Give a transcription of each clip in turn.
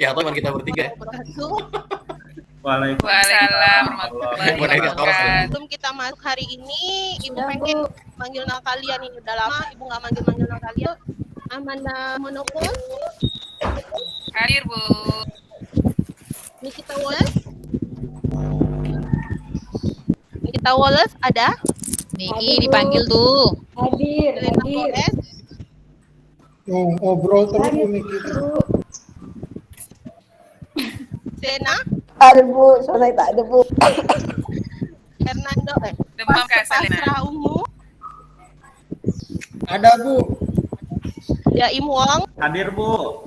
Ya, atau cuma kita bertiga. Waalaikumsalam warahmatullahi wabarakatuh. Sebelum kita masuk hari ini, Ibu pengen manggil nama kalian. Ini udah lama Ibu nggak manggil nama kalian. Amanda Monopol, Hadir, Bu. Nikita Wallace ada? Niki dipanggil tuh. Hadir. Flores, Ngobrol terus Bu Niki. Sena, Ada Bu, saya tak ada Bu. Hernando, Demam Kak Salena. Pasrah Ungu, Ada Bu. Jaim Wong, Hadir Bu.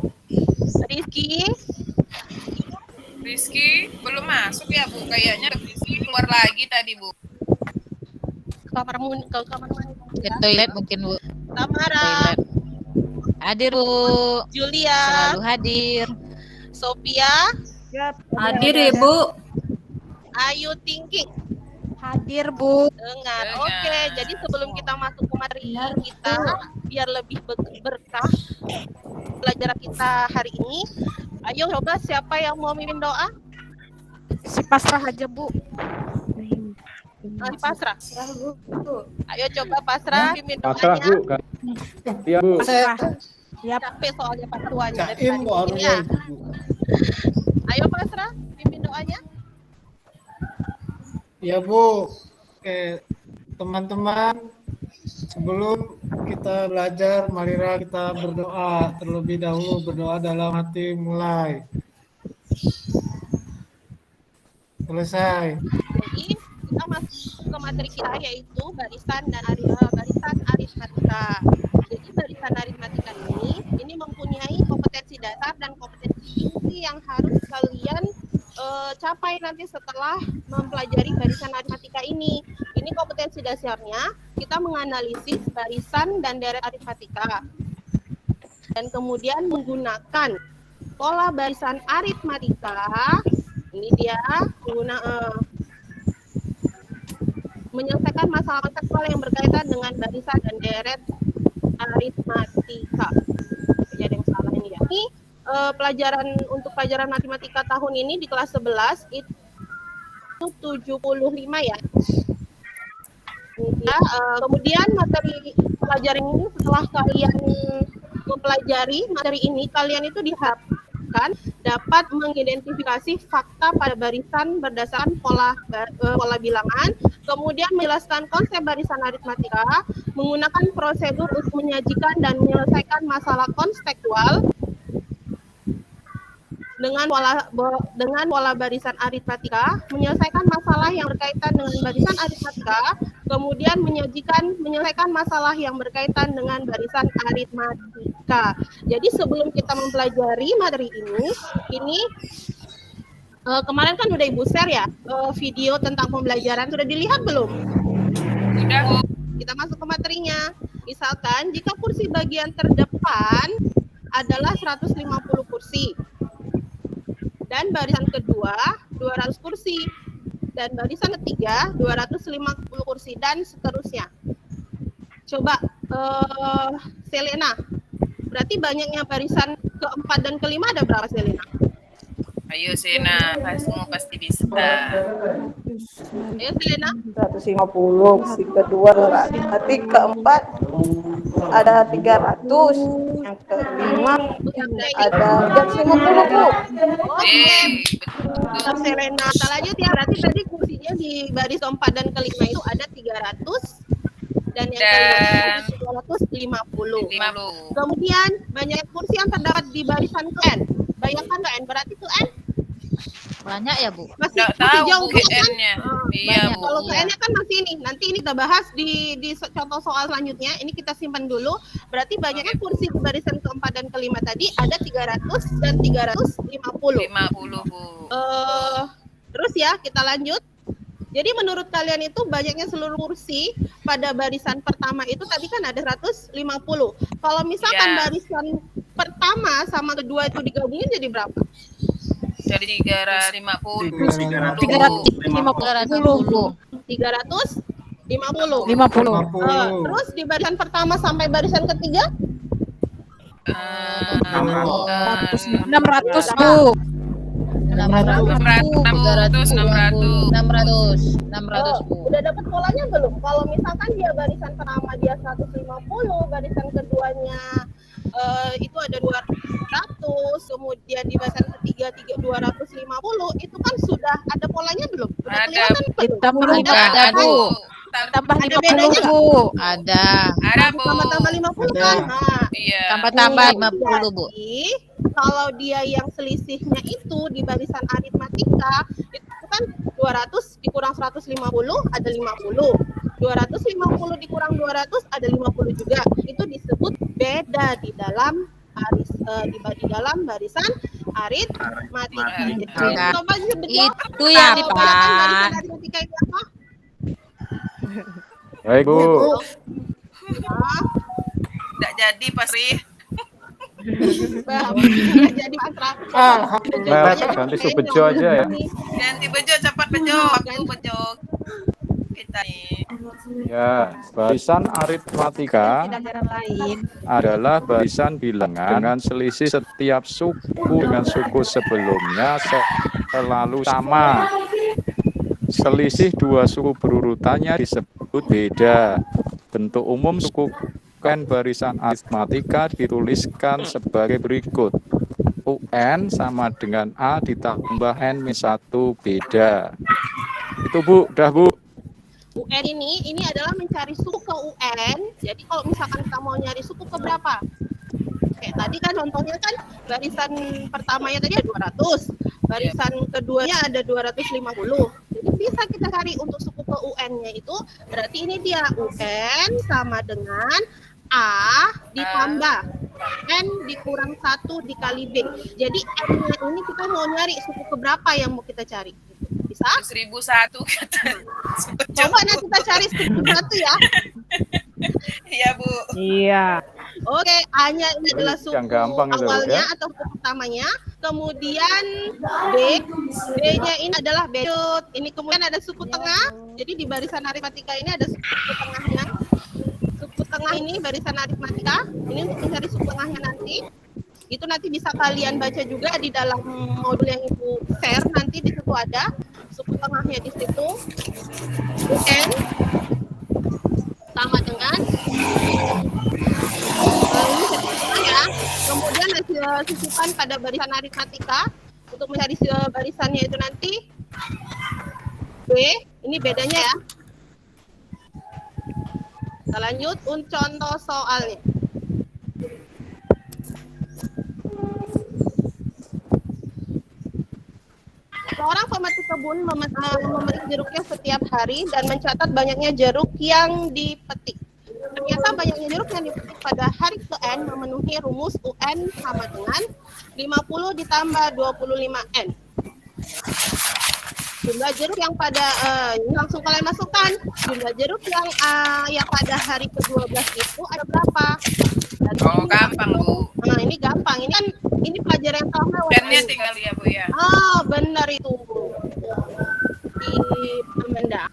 Rizky belum masuk ya, Bu. Kayaknya Rizky keluar lagi tadi, Bu. ke kamar mandi. Ke toilet mungkin, Bu. Tamara, Toilet. Hadir, Bu. Julia, Selalu hadir. Sophia, Hadir Ibu. Ayu Tingking. Hadir Bu. Dengar. Dengar. Oke, jadi sebelum kita masuk ke materi kita, biar lebih berkah pelajaran kita hari ini, ayo coba siapa yang mau mimpin doa? Si pasrah aja Bu. Pasrah. Ayo coba pasrah mimpin Pasrah doanya. Bu. Iya Bu. Capek soalnya Pak Tuanya dari Caim tadi. Bu harus Ini ya. Bu. Ayo pasrah mimpin doanya. Ya Bu. Oke, teman-teman, sebelum kita belajar, marilah kita berdoa terlebih dahulu. Berdoa dalam hati mulai. Selesai. Jadi kita masuk ke materi kita yaitu barisan aritmatika. Jadi barisan aritmatika ini mempunyai kompetensi dasar dan kompetensi inti yang harus kalian capai nanti setelah mempelajari barisan aritmatika ini. Ini kompetensi dasarnya, kita menganalisis barisan dan deret aritmatika. Dan kemudian menggunakan pola barisan aritmatika. Ini dia menyelesaikan masalah konseptual yang berkaitan dengan barisan dan deret aritmatika. Jadi ada yang salah ini ya. Ini pelajaran matematika tahun ini di kelas 11 itu 75 ya. Ya, kemudian materi pelajaran ini setelah kalian mempelajari materi ini, kalian itu diharapkan dapat mengidentifikasi fakta pada barisan berdasarkan pola bilangan, kemudian menjelaskan konsep barisan aritmatika, menggunakan prosedur untuk menyajikan dan menyelesaikan masalah konseptual dengan pola barisan aritmatika, menyelesaikan masalah yang berkaitan dengan barisan aritmatika, kemudian menyelesaikan masalah yang berkaitan dengan barisan aritmatika. Jadi sebelum kita mempelajari materi ini kemarin kan udah Ibu share ya video tentang pembelajaran, sudah dilihat belum? Sudah, Bu. Kita masuk ke materinya. Misalkan jika kursi bagian terdepan adalah 150 kursi. Dan barisan kedua 200 kursi, dan barisan ketiga 250 kursi, dan seterusnya. Coba Selena, berarti banyaknya barisan keempat dan kelima ada berapa Selena? Ayo Sena, kamu pasti bisa. Ayo Selena. 150, si kedua 200, berarti keempat ada 300, yang kelima ada 150 Bu. Betul Selena. Kita lanjut ya, berarti tadi kursinya di baris keempat dan kelima itu ada 300 dan yang kelima itu 250. Kemudian banyak kursi yang terdapat di barisan ke N. Bayangkan ke N, berarti ke N Banyak ya, Bu? masih Tahu jauh Bu kan? GN-nya. Iya, Bu. Kalau ke N-nya kan masih ini. Nanti ini kita bahas di contoh soal selanjutnya. Ini kita simpan dulu. Berarti banyaknya kursi di barisan keempat dan kelima tadi ada 300 dan 350. 50, Bu. Terus ya, kita lanjut. Jadi menurut kalian itu banyaknya seluruh kursi pada barisan pertama itu tadi kan ada 150. Kalau misalkan barisan pertama sama kedua itu digabungin jadi berapa? Jadi 350. 350. Terus di barisan pertama sampai barisan ketiga? Eh, 600, Bu. 600 Bu. Udah dapat polanya belum? Kalau misalkan dia barisan pertama dia 150, barisan keduanya itu ada 200, kemudian di barisan ketiga 250, itu kan sudah ada polanya belum? Sudah Ada. kelihatan belum? Tambah Ada, Bu. Tambah Ada 50, bedanya Bu. Ada. Ada Bu. Tambah 50 kan? Nah, Iya. Tambah 50 Bu. jadi kalau dia yang selisihnya itu di barisan aritmatika itu kan 200 dikurang 150 ada 50. 250 dikurang 200 ada 50 juga. Itu disebut beda di dalam di dalam barisan aritmatika. Nah, Coba sebut itu yang kalau barisan dipakai. aritmatika itu apa? Baik, Bu. Nah, Tidak jadi pasti. jadi pasrah. Alhamdulillah. Ganti Subejo aja ya. Ganti Bejo, cepat Bejo. Waktu Bejo. Kita nih. Ya, barisan aritmatika adalah barisan bilangan dengan selisih setiap suku dengan suku sebelumnya selalu sama. Selisih dua suku berurutannya disebut beda. Bentuk umum suku barisan aritmatika dituliskan sebagai berikut. UN sama dengan A ditambah N-1 beda. Itu Bu, udah Bu. UN ini adalah mencari suku ke UN. Jadi kalau misalkan kita mau nyari suku ke berapa? Kayak tadi kan contohnya kan barisan pertamanya tadi ada 200, barisan keduanya ada 250. Jadi bisa kita cari untuk suku ke UN-nya itu berarti ini dia UN sama dengan A ditambah N dikurang 1 dikali B. Jadi N-nya ini kita mau nyari suku ke berapa yang mau kita cari. Bisa? 1001 kata. Coba nanti kita cari suku satu ya. Iya Bu. Iya. Oke, A-nya ini adalah suku Yang gampang itu, awalnya ya. atau suku pertamanya. Kemudian B-nya ini adalah B. Ini kemudian ada suku tengah. Jadi di barisan aritmatika ini ada suku tengahnya. Suku tengah ini barisan aritmatika. Ini untuk mencari suku tengahnya nanti. Itu nanti bisa kalian baca juga di dalam modul yang Ibu share. Nanti di situ ada suku tengahnya di situ. UN sama dengan ini satunya ya. Kemudian hasil susukan pada barisan aritmatika untuk mencari barisannya itu nanti B. Ini bedanya ya. Kita lanjut contoh soalnya. Seorang pemetik kebun memetik jeruknya setiap hari dan mencatat banyaknya jeruk yang dipetik. Ternyata banyaknya jeruk yang dipetik pada hari ke-N memenuhi rumus UN sama dengan 50 ditambah 25N. Jumlah jeruk yang pada ini langsung kalian masukkan. Jumlah jeruk yang pada hari ke-12 itu ada berapa? Dan Oh, gampang Bu. Nah, ini gampang. Ini kan ini pelajaran yang sama. N-nya tinggal ya Bu ya. Oh, benar itu. Di Amanda.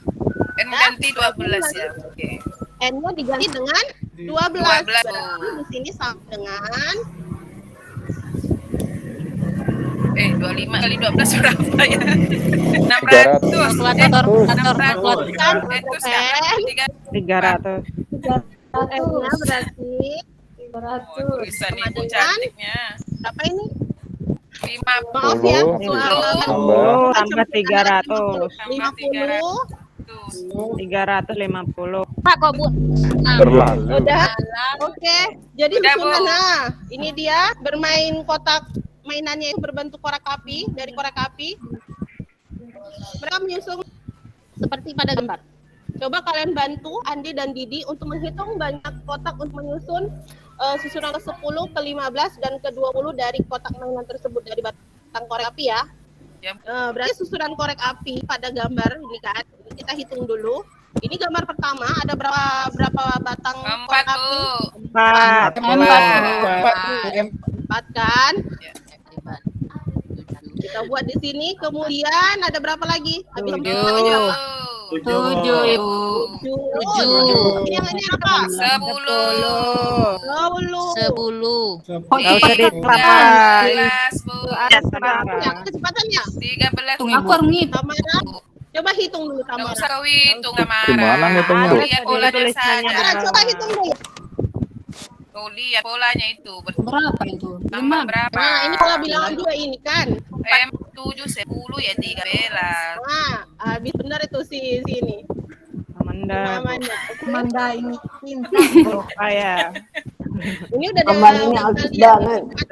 N ganti 12 ya. Oke. N-nya diganti dengan 12. 12, Berarti Bu. di sini sama dengan 25 kali 12 berapa ya? 300. 600. kan Itu sekarang 300. N-nya berarti tulisan Ibu dengan cantiknya. berapa ini? 50 Maaf ya, 10 tambah 300. 50. 350. Pak kok Bu? Nah, Terlalu. Udah. Oke. Jadi Udah, Bu. susunannya ini dia bermain kotak mainannya itu berbentuk korek api dari korek api. Mereka menyusun seperti pada gambar. Coba kalian bantu Andi dan Didi untuk menghitung banyak kotak untuk menyusun susunan ke-10, ke-15 dan ke-20 dari kotak mainan tersebut dari batang korek api ya. Ya. Berarti susunan korek api pada gambar ini kan. Kita hitung dulu. Ini gambar pertama ada berapa batang korek 4 api? Bu. 4 kan? Ya. Kita buat di sini. Kemudian ada berapa lagi? Habis 4 7. Tujuh, Ibu. Ini apa? 10. 10. 10. Nggak usah ditelapain. 12, Bu. Kecepatannya. 13. Aku Tamara, coba hitung dulu Nggak Tamara. usah kau hitung, Tamara. Gimana ngitungnya, Bu? Kau lihat polanya Tulisannya. Tamara, saja. coba hitung dulu. Kau lihat polanya itu. Berapa itu? Tambah berapa? Nah, ini pola bilangan juga ini kan. 7, 10 ya 13. Nah, habis benar itu si ini. Amanda. Namanya. Kayak. Ini udah ada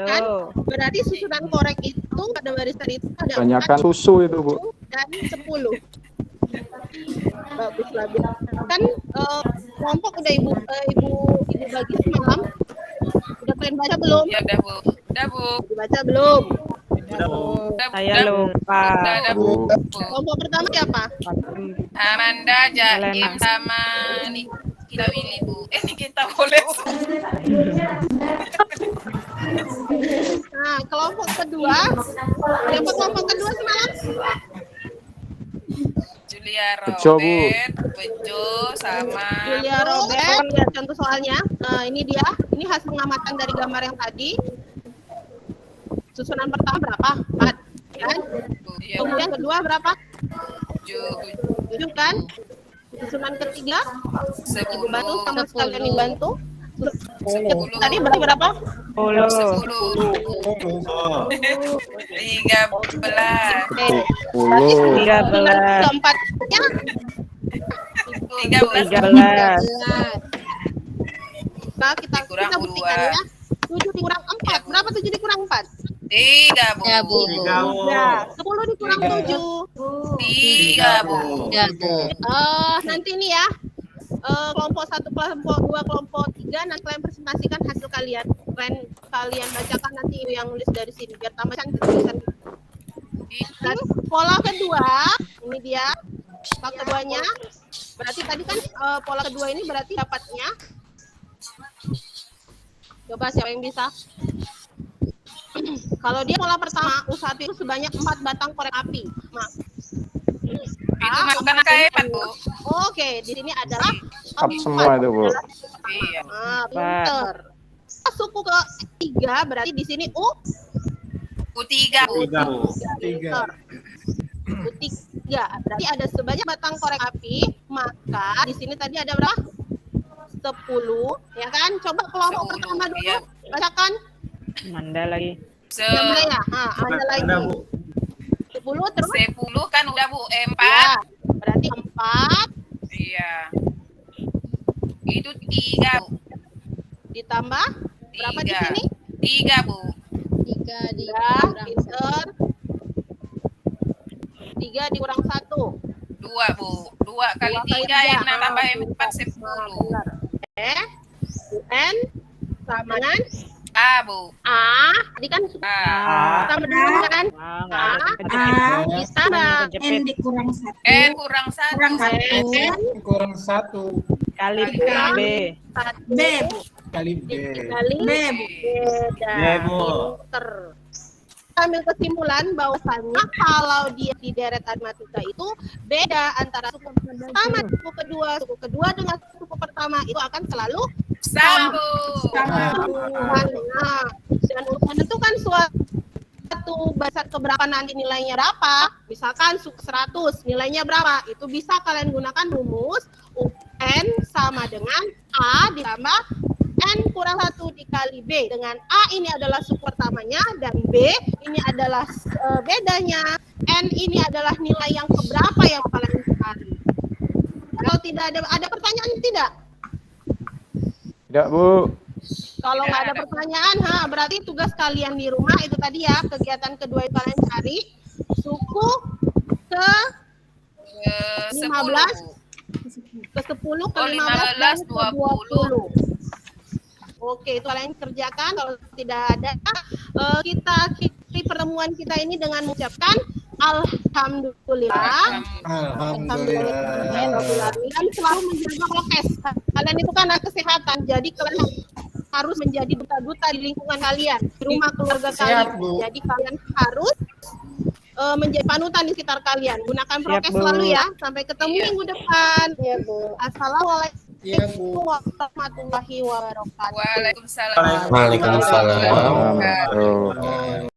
kan? Tuh. Berarti susunan korek itu pada barisan itu ada Banyakan 4 susu itu, Bu. dan 10. Bagus lah, Bu. Kan kelompok udah ibu bagi semalam. Udah kalian baca belum? Ya udah, Bu. Udah, Bu. Dibaca belum? Udah, Bu. Saya lupa. Udah, Bu. Kelompok pertama siapa? Amanda, Jaim, Elena. sama Nikita Willy, Bu. Nikita boleh. Nah, kelompok kedua. Siapa kelompok kedua semalam? Julia Bejo, Bu. Robert, Bejo, sama Julia Robert. Lihat contoh soalnya. Ini dia. Ini hasil pengamatan dari gambar yang tadi. Susunan pertama berapa? 4. Kan? Iya, Kemudian kedua berapa? 7, 7 kan? Susunan ketiga? Ibu bantu 10, sama sekalian dibantu. 10. Tadi berapa? 10. 13. Oke. 10. 13. Keempatnya 13. 13. nah, kita Dikurang buktikan dua. ya. 7 dikurang 4. Berapa 7 dikurang 4? 3, Bu. Ya, Bu. 10 dikurang 7. 3, Bu. Ya, Bu. Nanti ini ya. Kelompok 1, kelompok 2, kelompok 3 nanti kalian presentasikan hasil kalian. Kalian bacakan nanti yang nulis dari sini biar tambah cantik tulisan. Dan pola kedua, ini dia. Pola keduanya. Berarti tadi kan pola kedua ini berarti dapatnya. Coba siapa yang bisa? Kalau dia pola pertama, usaha itu sebanyak 4 batang korek api. Itu masukkan angka 4, Bu. Oke, di sini adalah Up semua itu, Bu. Iya. Pinter. Suku ketiga berarti di sini U3, Bu. Pinter. U3 berarti ada sebanyak batang korek api, maka di sini tadi ada berapa? 10, ya kan? Coba kelompok 10, pertama dulu, iya. bacakan. Amanda lagi. Yang mana ya? Ada lagi. 10 terus 10 kan udah, Bu. 4. ya, berarti 4 Iya. Itu 3, Bu. ditambah berapa di 3. sini? 3, Bu. 3 Ya, pinter. 3 dikurang 1. 2, Bu. 2 kali 2 kali 3 yang tiga. tambah 4, Nah, 10. benar. UN sama dengan A, Bu. A. Tadi kan A. sama dengan kan? Nggak ada Ditambah kejepit. N kurang 1. Kurang 1 Kali B. 1 kali B. kali beda. Pinter. Ambil kesimpulan bahwasannya kalau dia di deret aritmatika itu beda antara suku pertama, suku kedua dengan suku pertama itu akan selalu Sama, Bu. Nah, dan untuk menentukan suatu barisan keberapa nanti nilainya berapa, misalkan suku 100 nilainya berapa, itu bisa kalian gunakan rumus UN sama dengan A ditambah N kurang 1 dikali B, dengan A ini adalah suku pertamanya dan B ini adalah bedanya, N ini adalah nilai yang keberapa yang kalian cari. Kalau tidak ada pertanyaan tidak? Tidak, Bu. Kalau nggak ada pertanyaan, berarti tugas kalian di rumah itu tadi ya, kegiatan kedua yang kalian cari suku ke 10, 15, Bu. ke 10, ke Oh, 15, dan 15, ke 20. Oke, itu kalian kerjakan. Kalau tidak ada, kita akhiri pertemuan kita ini dengan mengucapkan Alhamdulillah. Alhamdulillah. Dan selalu menjaga prokes. Kalian itu kan anak kesehatan, jadi kalian harus menjadi duta-duta di lingkungan kalian, di rumah keluarga Siap, kalian. Bu. Jadi kalian harus menjadi panutan di sekitar kalian. Gunakan prokes Bu. selalu ya. Sampai ketemu Iya. minggu depan. Iya, Bu. Assalamualaikum Iya, Bu. warahmatullahi wabarakatuh. Waalaikumsalam. Waalaikumsalam. Tuh.